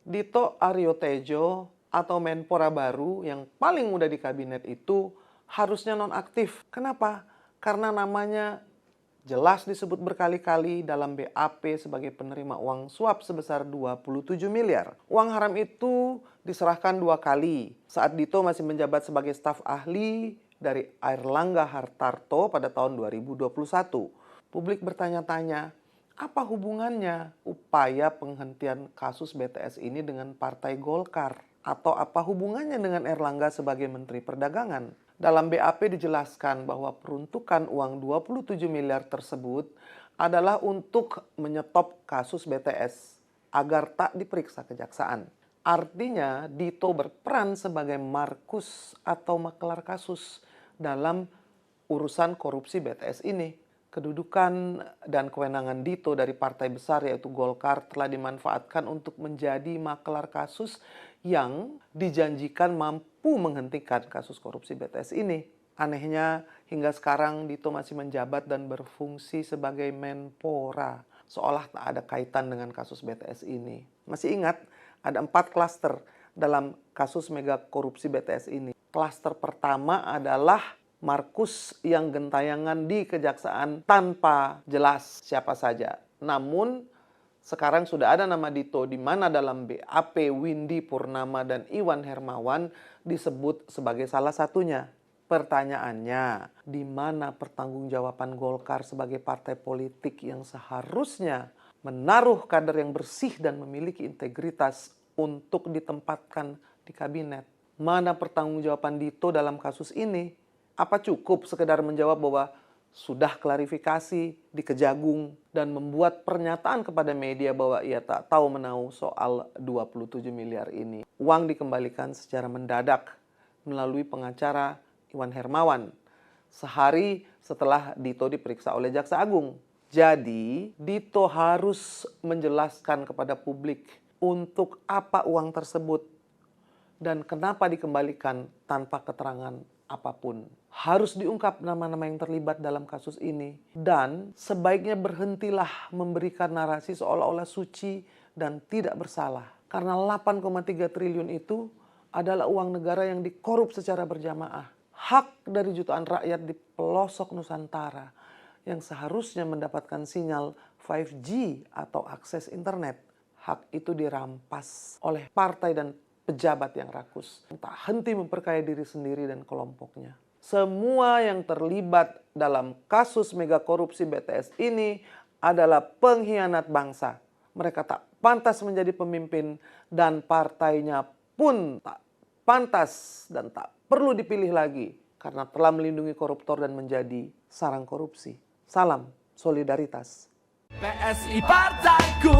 Dito Aryo Tejo atau Menpora baru yang paling muda di kabinet itu harusnya nonaktif. Kenapa? Karena namanya jelas disebut berkali-kali dalam BAP sebagai penerima uang suap sebesar 27 miliar. Uang haram itu diserahkan 2 kali saat Dito masih menjabat sebagai staf ahli dari Airlangga Hartarto pada tahun 2021. Publik bertanya-tanya, apa hubungannya upaya penghentian kasus BTS ini dengan Partai Golkar? Atau apa hubungannya dengan Erlangga sebagai Menteri Perdagangan? Dalam BAP dijelaskan bahwa peruntukan uang 27 miliar tersebut adalah untuk menyetop kasus BTS agar tak diperiksa kejaksaan. Artinya Dito berperan sebagai markus atau makelar kasus dalam urusan korupsi BTS ini. Kedudukan dan kewenangan Dito dari partai besar yaitu Golkar telah dimanfaatkan untuk menjadi makelar kasus yang dijanjikan mampu menghentikan kasus korupsi BTS ini. Anehnya hingga sekarang Dito masih menjabat dan berfungsi sebagai Menpora, seolah tak ada kaitan dengan kasus BTS ini. Masih ingat ada 4 klaster dalam kasus mega korupsi BTS ini. Klaster pertama adalah markus yang gentayangan di kejaksaan tanpa jelas siapa saja. Namun sekarang sudah ada nama Dito di mana dalam BAP Windy Purnama dan Iwan Hermawan disebut sebagai salah satunya. Pertanyaannya, di mana pertanggungjawaban Golkar sebagai partai politik yang seharusnya menaruh kader yang bersih dan memiliki integritas untuk ditempatkan di kabinet? Mana pertanggungjawaban Dito dalam kasus ini? Apa cukup sekedar menjawab bahwa sudah klarifikasi di Kejagung dan membuat pernyataan kepada media bahwa ia tak tahu menahu soal 27 miliar ini? Uang dikembalikan secara mendadak melalui pengacara Iwan Hermawan sehari setelah Dito diperiksa oleh Jaksa Agung. Jadi Dito harus menjelaskan kepada publik untuk apa uang tersebut dan kenapa dikembalikan tanpa keterangan apapun. Harus diungkap nama-nama yang terlibat dalam kasus ini. Dan sebaiknya berhentilah memberikan narasi seolah-olah suci dan tidak bersalah. Karena 8,3 triliun itu adalah uang negara yang dikorup secara berjamaah. Hak dari jutaan rakyat di pelosok Nusantara yang seharusnya mendapatkan sinyal 5G atau akses internet. Hak itu dirampas oleh partai dan pejabat yang rakus. Tak henti memperkaya diri sendiri dan kelompoknya. Semua yang terlibat dalam kasus mega korupsi BTS ini adalah pengkhianat bangsa. Mereka tak pantas menjadi pemimpin dan partainya pun tak pantas dan tak perlu dipilih lagi karena telah melindungi koruptor dan menjadi sarang korupsi. Salam solidaritas. PSI Partaiku.